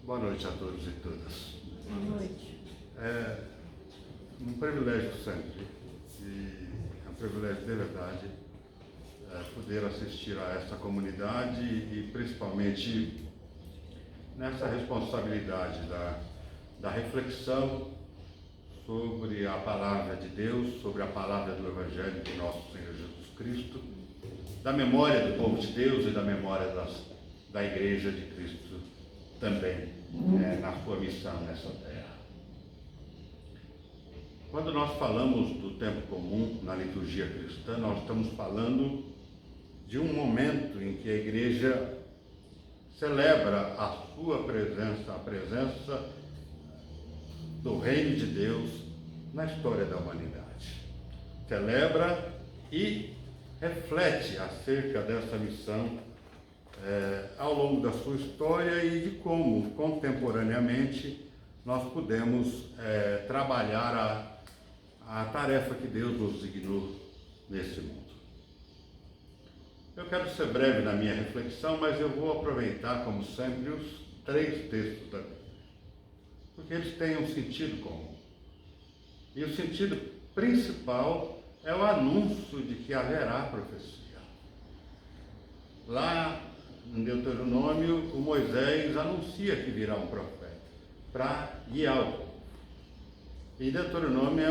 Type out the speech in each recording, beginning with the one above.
Boa noite a todos e todas. Boa noite. É um privilégio sempre, e é um privilégio de verdade poder assistir a essa comunidade e principalmente nessa responsabilidade da reflexão sobre a palavra de Deus, sobre a palavra do Evangelho de nosso Senhor Jesus Cristo, da memória do povo de Deus e da memória da Igreja de Cristo também, na sua missão nessa terra. Quando nós falamos do tempo comum na liturgia cristã, nós estamos falando de um momento em que a Igreja celebra a sua presença, a presença do Reino de Deus na história da humanidade. Celebra e reflete acerca dessa missão ao longo da sua história e de como, contemporaneamente, nós podemos trabalhar a tarefa que Deus nos designou nesse mundo. Eu quero ser breve na minha reflexão, mas eu vou aproveitar, como sempre, os 3 textos da Bíblia, porque eles têm um sentido comum. E o sentido principal é o anúncio de que haverá profecia. Lá em Deuteronômio, o Moisés anuncia que virá um profeta para guiar o povo. E Deuteronômio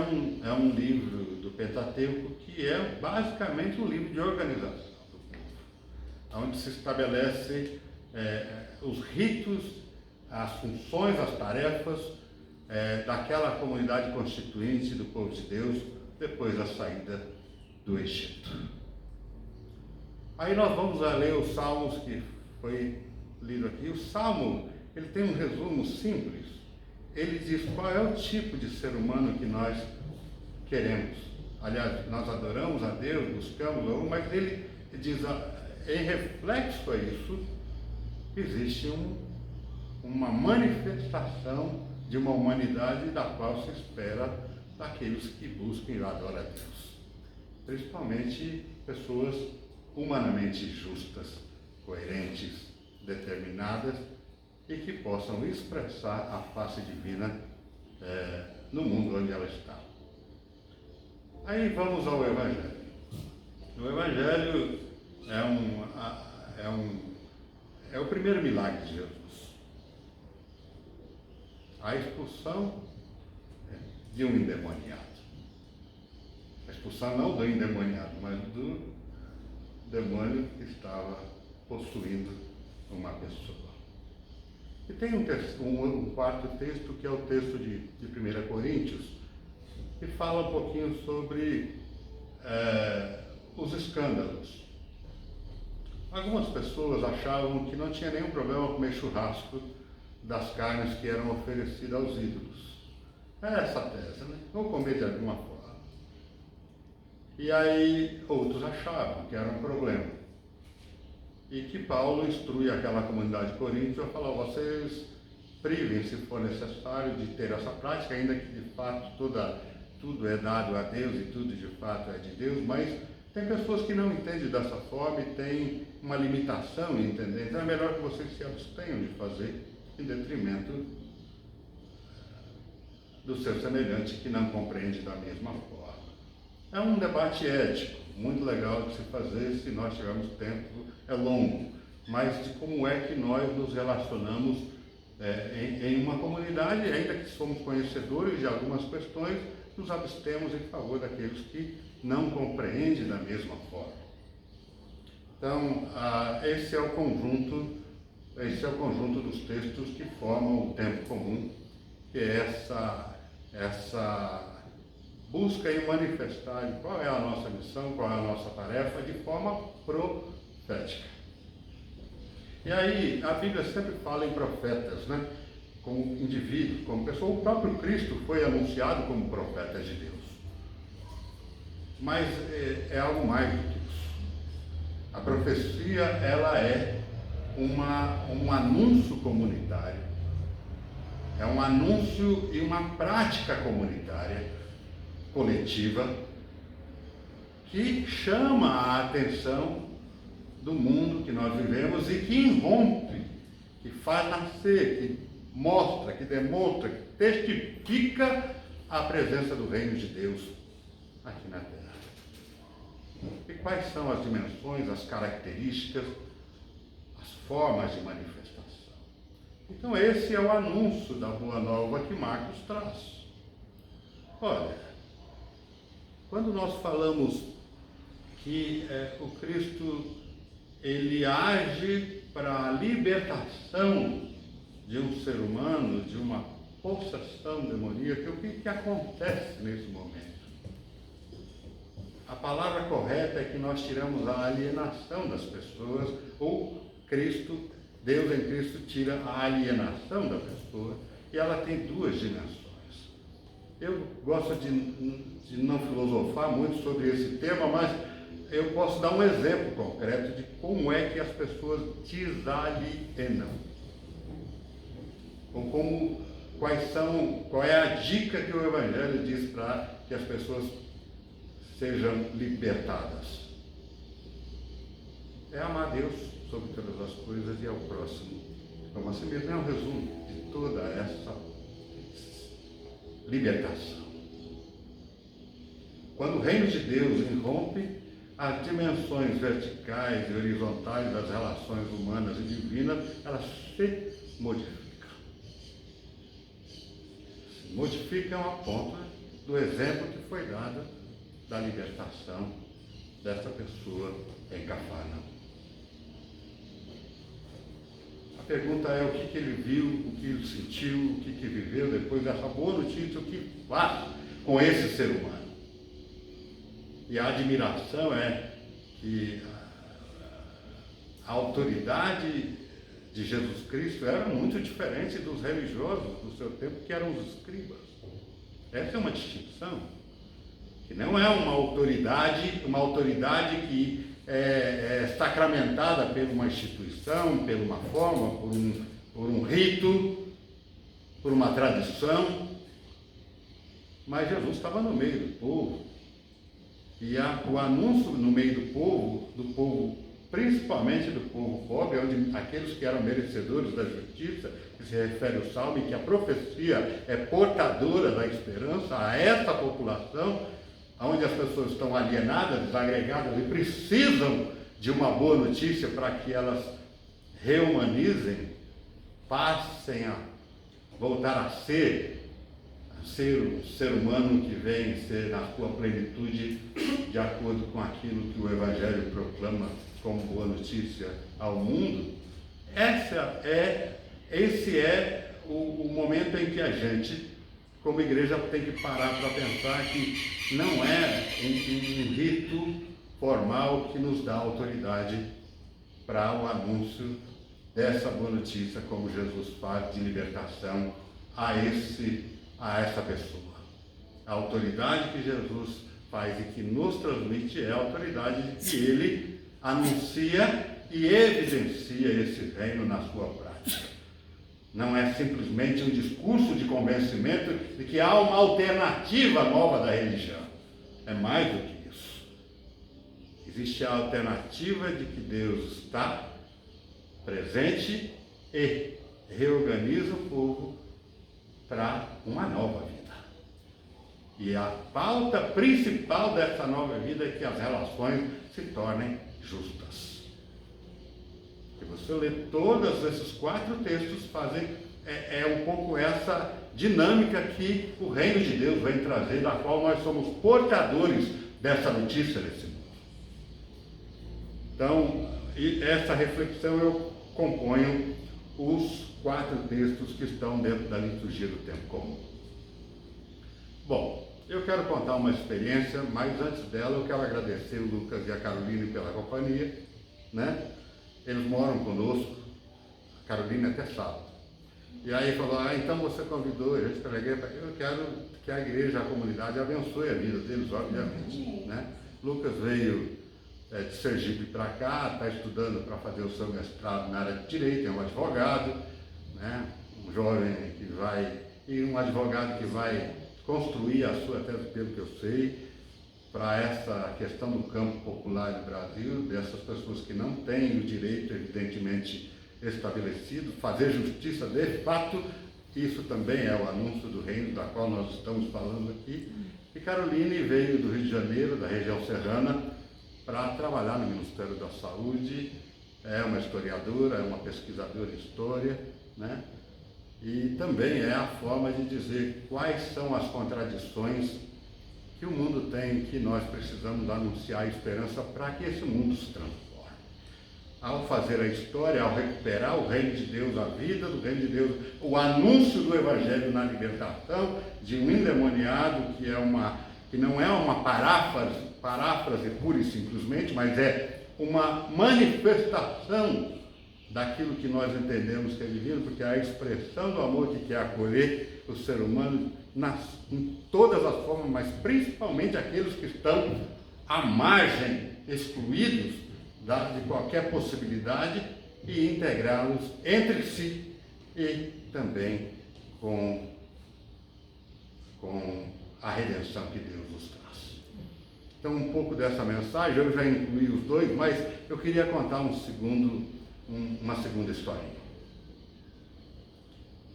é um livro do Pentateuco que é basicamente um livro de organização do povo, onde se estabelece os ritos, as funções, as tarefas daquela comunidade constituinte do povo de Deus depois da saída do Egito. Aí nós vamos a ler os Salmos que foi lido aqui. O Salmo, ele tem um resumo simples. Ele diz qual é o tipo de ser humano que nós queremos. Aliás, nós adoramos a Deus, buscamos, mas ele diz, em reflexo a isso, existe uma manifestação de uma humanidade da qual se espera daqueles que buscam e adoram a Deus. Principalmente pessoas humanamente justas, coerentes, determinadas e que possam expressar a face divina no mundo onde ela está. Aí vamos ao Evangelho. O Evangelho é o primeiro milagre de Jesus. A expulsão de um endemoniado. A expulsão não do endemoniado, mas do demônio que estava possuindo uma pessoa. E tem um quarto texto, que é o texto de 1 Coríntios, que fala um pouquinho sobre os escândalos. Algumas pessoas achavam que não tinha nenhum problema comer churrasco das carnes que eram oferecidas aos ídolos. É essa a tese, né? Vou comer de alguma forma. E aí outros achavam que era um problema. E que Paulo instrui aquela comunidade de Corinto a falar, vocês privem, se for necessário, de ter essa prática, ainda que de fato tudo é dado a Deus e tudo de fato é de Deus, mas tem pessoas que não entendem dessa forma e têm uma limitação em entender. Então é melhor que vocês se abstenham de fazer em detrimento do seu semelhante que não compreende da mesma forma. É um debate ético, muito legal de se fazer se nós tivermos tempo, é longo, mas de como é que nós nos relacionamos em uma comunidade, ainda que somos conhecedores de algumas questões, nos abstemos em favor daqueles que não compreendem da mesma forma. Então, esse é o conjunto dos textos que formam o tempo comum, que é essa busca em manifestar qual é a nossa missão, qual é a nossa tarefa, de forma profética. E aí, a Bíblia sempre fala em profetas, né? Como indivíduo, como pessoa. O próprio Cristo foi anunciado como profeta de Deus. Mas é algo mais do que isso. A profecia, ela é um anúncio comunitário. É um anúncio e uma prática comunitária coletiva que chama a atenção do mundo que nós vivemos e que irrompe, que faz nascer, que mostra, que demonstra, que testifica a presença do reino de Deus aqui na terra. E quais são as dimensões, as características, as formas de manifestação? Então esse é o anúncio da Boa Nova que Marcos traz. Olha, quando nós falamos que o Cristo, ele age para a libertação de um ser humano, de uma possessão demoníaca, o que acontece nesse momento? A palavra correta é que nós tiramos a alienação das pessoas, ou Cristo, Deus em Cristo tira a alienação da pessoa, e ela tem duas dimensões. Eu gosto de não filosofar muito sobre esse tema, mas eu posso dar um exemplo concreto de como é que as pessoas desalienam. Ou qual é a dica que o Evangelho diz para que as pessoas sejam libertadas. É amar Deus sobre todas as coisas e ao próximo como a si mesmo. É um resumo de toda essa libertação. Quando o reino de Deus irrompe, as dimensões verticais e horizontais das relações humanas e divinas, elas se modificam. Se modificam a ponto do exemplo que foi dado da libertação dessa pessoa em Cafarnaum. A pergunta é o que ele viu, o que ele sentiu, o que viveu depois dessa boa notícia, o que faz com esse ser humano. E a admiração é que a autoridade de Jesus Cristo era muito diferente dos religiosos do seu tempo, que eram os escribas. Essa é uma distinção, que não é uma autoridade que é sacramentada por uma instituição, por uma forma, por um rito, por uma tradição, mas Jesus estava no meio do povo. E o anúncio no meio do povo, principalmente do povo pobre, onde aqueles que eram merecedores da justiça, que se refere ao Salmo, e que a profecia é portadora da esperança a essa população, onde as pessoas estão alienadas, desagregadas e precisam de uma boa notícia para que elas reumanizem, passem a voltar a ser um ser humano que vem ser na sua plenitude, de acordo com aquilo que o Evangelho proclama como boa notícia ao mundo. Esse é o momento em que a gente, como igreja, tem que parar para pensar que não é um rito formal que nos dá autoridade para o anúncio dessa boa notícia, como Jesus faz de libertação a essa pessoa. A autoridade que Jesus faz e que nos transmite é a autoridade de que ele anuncia e evidencia esse reino na sua prática. Não é simplesmente um discurso de convencimento de que há uma alternativa nova da religião. É mais do que isso. Existe a alternativa de que Deus está presente e reorganiza o povo para uma nova vida. E a pauta principal dessa nova vida é que as relações se tornem justas. Se você lê todos esses 4 textos, um pouco essa dinâmica que o reino de Deus vem trazer, da qual nós somos portadores dessa notícia desse mundo. Então, essa reflexão eu componho os 4 textos que estão dentro da liturgia do tempo comum. Bom, eu quero contar uma experiência, mas antes dela eu quero agradecer o Lucas e a Caroline pela companhia, né? Eles moram conosco, a Carolina até sábado. E aí falou, então você convidou, a gente preguei, eu quero que a igreja, a comunidade abençoe a vida deles, obviamente, né? Lucas veio de Sergipe para cá, está estudando para fazer o seu mestrado na área de direito, é um advogado, né? Um jovem e um advogado que vai construir a sua tese, pelo que eu sei, para essa questão do campo popular do Brasil, dessas pessoas que não têm o direito, evidentemente, estabelecido, fazer justiça de fato isso também é o anúncio do reino da qual nós estamos falando aqui. E Caroline veio do Rio de Janeiro, da região serrana, para trabalhar no Ministério da Saúde. É uma historiadora, é uma pesquisadora em história, né? E também é a forma de dizer quais são as contradições que o mundo tem, que nós precisamos anunciar a esperança para que esse mundo se transforme. Ao fazer a história, ao recuperar o reino de Deus, a vida do reino de Deus, o anúncio do Evangelho na libertação de um endemoniado, que não é uma paráfrase pura e simplesmente, mas é uma manifestação daquilo que nós entendemos que é divino, porque é a expressão do amor que quer acolher o ser humano em todas as formas, mas principalmente aqueles que estão à margem, excluídos de qualquer possibilidade, e integrá-los entre si e também com a redenção que Deus nos traz. Então, um pouco dessa mensagem, eu já incluí os dois, mas eu queria contar uma segunda historinha.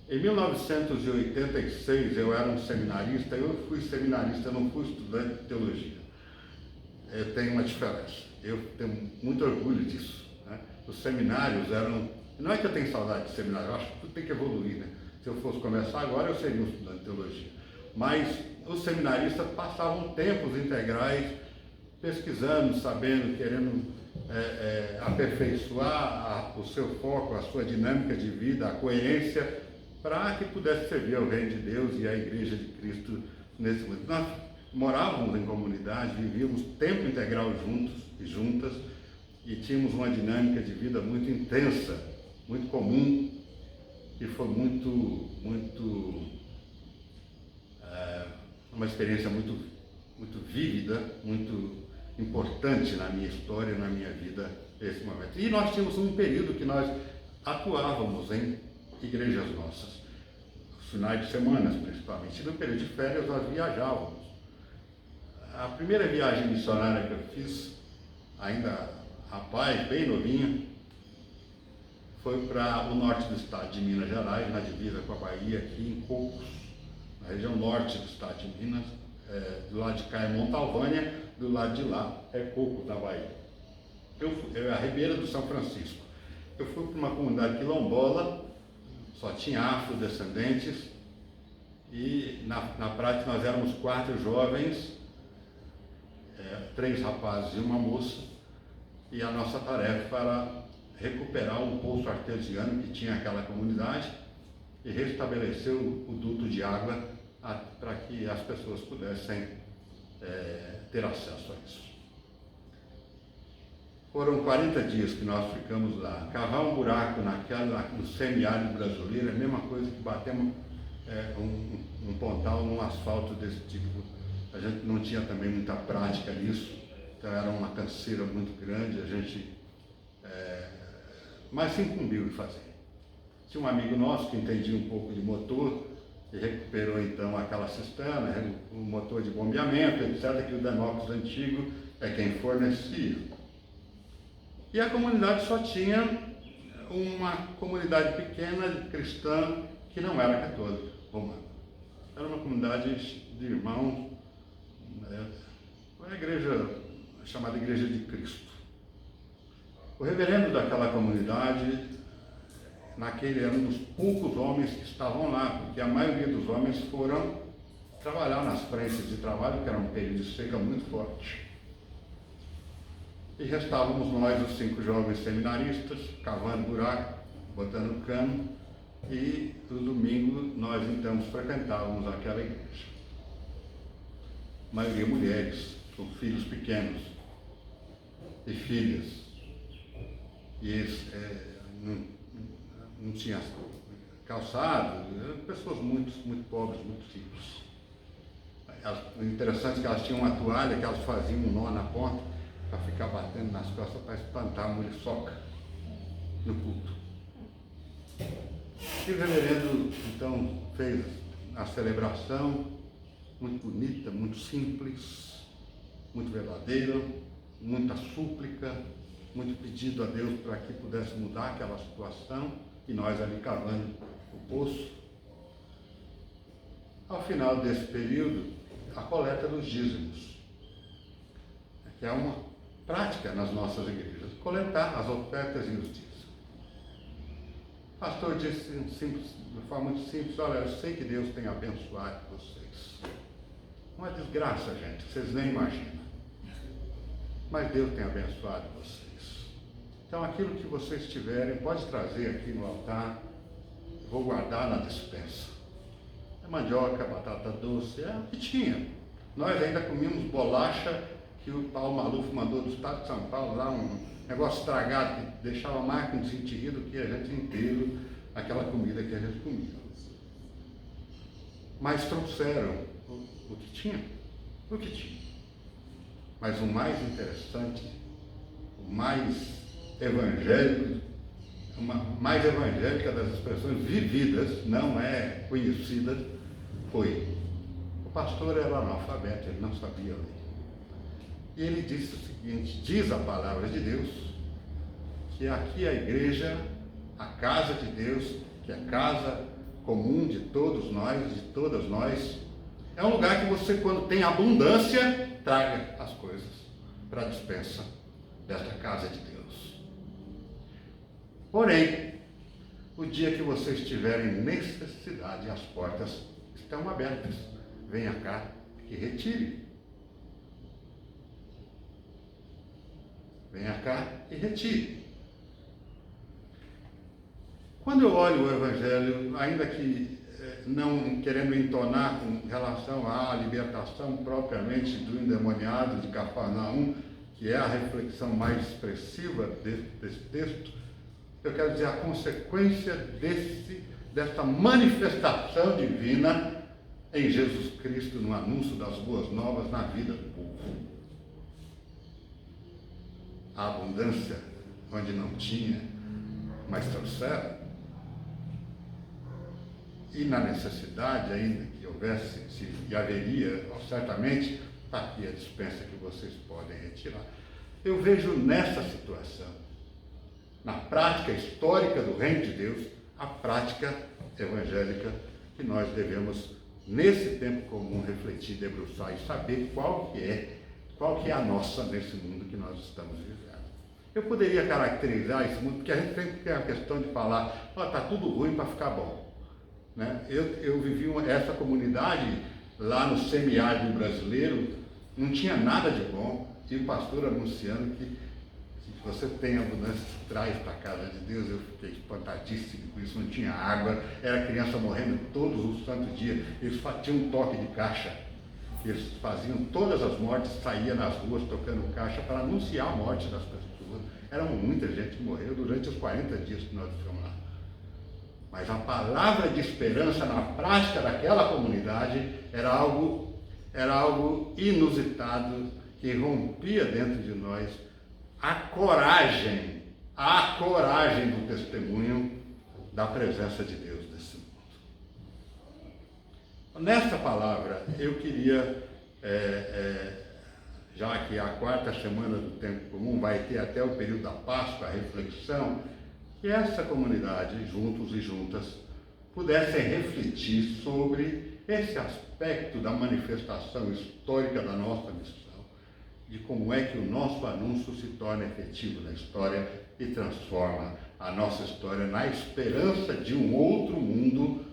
Em 1986, eu era um seminarista. Eu fui seminarista, não fui estudante de teologia. Tem uma diferença. Eu tenho muito orgulho disso, né? Os seminários eram... Não é que eu tenho saudade de seminário, eu acho que tudo tem que evoluir, né? Se eu fosse começar agora, eu seria um estudante de teologia. Mas os seminaristas passavam tempos integrais pesquisando, sabendo, querendo aperfeiçoar o seu foco, a sua dinâmica de vida, a coerência, para que pudesse servir ao reino de Deus e à Igreja de Cristo nesse momento. Nós morávamos em comunidade, vivíamos tempo integral juntos e juntas, e tínhamos uma dinâmica de vida muito intensa, muito comum, e foi uma experiência muito vívida, muito importante na minha história, na minha vida, esse momento. E nós tínhamos um período que nós atuávamos em igrejas nossas, os finais de semana principalmente, e no período de férias nós viajávamos. A primeira viagem missionária que eu fiz, ainda rapaz, bem novinho, foi para o norte do estado de Minas Gerais, na divisa com a Bahia, aqui em Cocos, na região norte do estado de Minas. Do lado de cá é Montalvânia, do lado de lá é Cocos, na Bahia. É a Ribeira do São Francisco. Eu fui para uma comunidade quilombola, só tinha afrodescendentes, e na prática nós éramos 4 jovens, 3 rapazes e uma moça, e a nossa tarefa era recuperar um poço artesiano que tinha aquela comunidade e restabelecer o duto de água para que as pessoas pudessem ter acesso a isso. Foram 40 dias que nós ficamos lá. Cavar um buraco no semiárido brasileiro é a mesma coisa que batemos um pontal num asfalto desse tipo. A gente não tinha também muita prática nisso, então era uma canseira muito grande, a gente mas se incumbiu de fazer. Tinha um amigo nosso que entendia um pouco de motor e recuperou então aquela cisterna, o motor de bombeamento, etc., que o Denocos antigo é quem fornecia. E a comunidade só tinha uma comunidade pequena, cristã, que não era católica, romana. Era uma comunidade de irmãos, uma igreja chamada Igreja de Cristo. O reverendo daquela comunidade, naquele era um dos poucos homens que estavam lá, porque a maioria dos homens foram trabalhar nas frentes de trabalho, que era um período de seca muito forte. E restávamos nós, os 5 jovens seminaristas, cavando buraco, botando cano, e no domingo nós então frequentávamos aquela igreja. A maioria mulheres, com filhos pequenos e filhas. E eles não tinham calçado, eram pessoas muito pobres, muito simples. O interessante é que elas tinham uma toalha que elas faziam um nó na ponta para ficar batendo nas costas para espantar a muriçoca no culto. E o reverendo então fez a celebração muito bonita, muito simples, muito verdadeira, muita súplica, muito pedido a Deus para que pudesse mudar aquela situação, e nós ali cavando o poço. ao final desse período, a coleta dos dízimos, que é uma prática nas nossas igrejas, coletar as ofertas e os dízimos. O pastor disse de forma muito simples: olha, eu sei que Deus tem abençoado vocês. Uma desgraça, gente, vocês nem imaginam. Mas Deus tem abençoado vocês. Então, aquilo que vocês tiverem, pode trazer aqui no altar, vou guardar na despensa. É mandioca, batata doce, é o que tinha. Nós ainda comíamos bolacha que o Paulo Maluf mandou do estado de São Paulo, lá um negócio estragado, que deixava mais com desenterrido que a gente inteiro, aquela comida que a gente comia. Mas trouxeram o que tinha, o que tinha. Mas o mais interessante, o mais evangélico, mais evangélica das expressões vividas, não é conhecida, foi: o pastor era analfabeto, ele não sabia ler. E ele disse o seguinte: diz a palavra de Deus, que aqui a igreja, a casa de Deus, que é a casa comum de todos nós, de todas nós, é um lugar que você, quando tem abundância, traga as coisas para a despensa desta casa de Deus. Porém, o dia que vocês tiverem necessidade, as portas estão abertas. Venha cá e retire. Venha cá e retire. Quando eu olho o Evangelho, ainda que não querendo entonar com relação à libertação propriamente do endemoniado de Cafarnaum, que é a reflexão mais expressiva desse texto, eu quero dizer a consequência desta manifestação divina em Jesus Cristo, no anúncio das boas novas na vida do povo. A abundância onde não tinha, mas trouxeram. E na necessidade, ainda que houvesse, e haveria, certamente, está aqui a despensa que vocês podem retirar. Eu vejo nessa situação, na prática histórica do reino de Deus, a prática evangélica que nós devemos, nesse tempo comum, refletir, debruçar e saber qual que é a nossa nesse mundo que nós estamos vivendo. Eu poderia caracterizar esse mundo, porque a gente sempre tem a questão de falar: está tudo ruim para ficar bom. Né? Eu vivi essa comunidade lá no semiárido brasileiro, não tinha nada de bom, e o pastor anunciando que se você tem abundância, traz para a casa de Deus. Eu fiquei espantadíssimo com isso, não tinha água, era criança morrendo todos os santos dias, eles tinham um toque de caixa, eles faziam todas as mortes, saíam nas ruas tocando caixa para anunciar a morte das pessoas. Era muita gente que morreu durante os 40 dias que nós ficamos lá. Mas a palavra de esperança na prática daquela comunidade era algo inusitado, que rompia dentro de nós a coragem do testemunho da presença de Deus nesse mundo. Nesta palavra, eu queria, já que a quarta semana do tempo comum vai ter até o período da Páscoa, a reflexão, que essa comunidade, juntos e juntas, pudessem refletir sobre esse aspecto da manifestação histórica da nossa missão, de como é que o nosso anúncio se torna efetivo na história e transforma a nossa história na esperança de um outro mundo,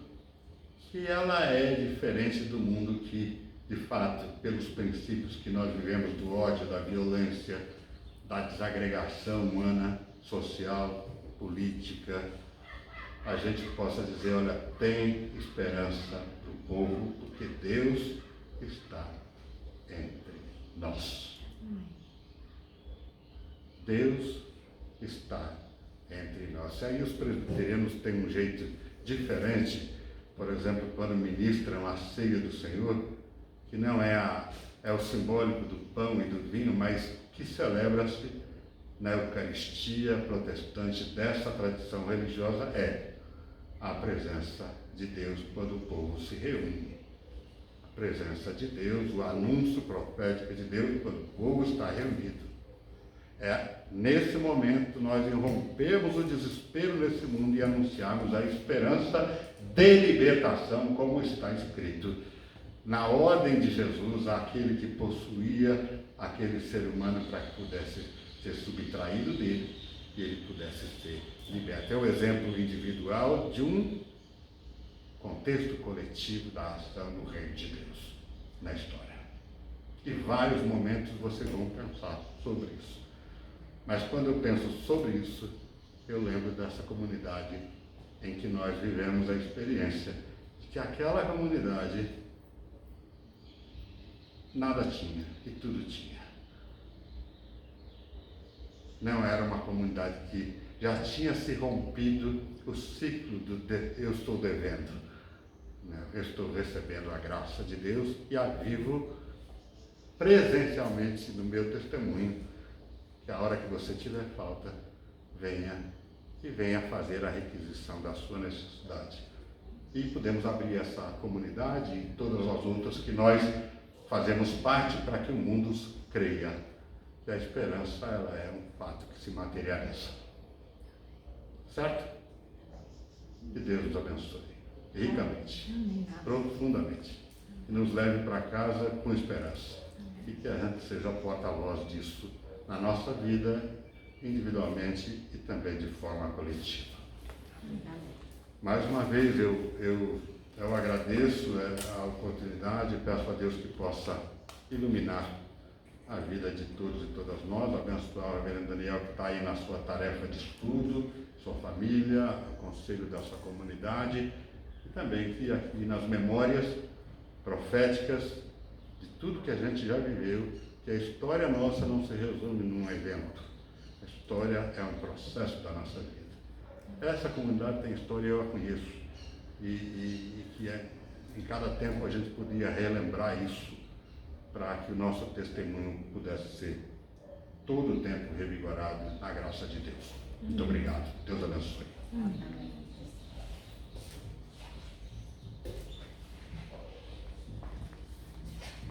que ela é diferente do mundo que, de fato, pelos princípios que nós vivemos do ódio, da violência, da desagregação humana, social, política, a gente possa dizer: olha, tem esperança para o povo, porque Deus está entre nós. Deus está entre nós. Aí os presbiterianos têm um jeito diferente, por exemplo, quando ministram a ceia do Senhor, que não é o simbólico do pão e do vinho, mas que celebra-se na Eucaristia protestante dessa tradição religiosa, é a presença de Deus quando o povo se reúne. A presença de Deus, o anúncio profético de Deus quando o povo está reunido. Nesse momento nós irrompemos o desespero nesse mundo e anunciarmos a esperança de libertação, como está escrito na ordem de Jesus, aquele que possuía aquele ser humano para que pudesse ser subtraído dele e ele pudesse ser liberto. É o exemplo individual de um contexto coletivo da ação do Reino de Deus na história. E vários momentos vocês vão pensar sobre isso. Mas quando eu penso sobre isso, eu lembro dessa comunidade em que nós vivemos a experiência de que aquela comunidade nada tinha e tudo tinha. Não era uma comunidade que já tinha se rompido o ciclo do eu estou devendo. Eu estou recebendo a graça de Deus e a vivo presencialmente no meu testemunho, que a hora que você tiver falta, venha fazer a requisição da sua necessidade. E podemos abrir essa comunidade e todas as outras que nós fazemos parte para que o mundo creia que a esperança ela é um fato que se materializa. Certo? Que Deus nos abençoe ricamente, profundamente, e nos leve para casa com esperança. E que a gente seja porta-voz disso na nossa vida, individualmente e também de forma coletiva. Mais uma vez eu agradeço a oportunidade e peço a Deus que possa iluminar a vida de todos e todas nós, abençoar o reverendo Daniel que está aí na sua tarefa de estudo, sua família, o conselho da sua comunidade, e também que aqui nas memórias proféticas de tudo que a gente já viveu, que a história nossa não se resume num evento. A história é um processo da nossa vida. Essa comunidade tem história, eu a conheço, e que em cada tempo a gente podia relembrar isso, para que o nosso testemunho pudesse ser todo o tempo revigorado na graça de Deus. Muito obrigado. Deus abençoe.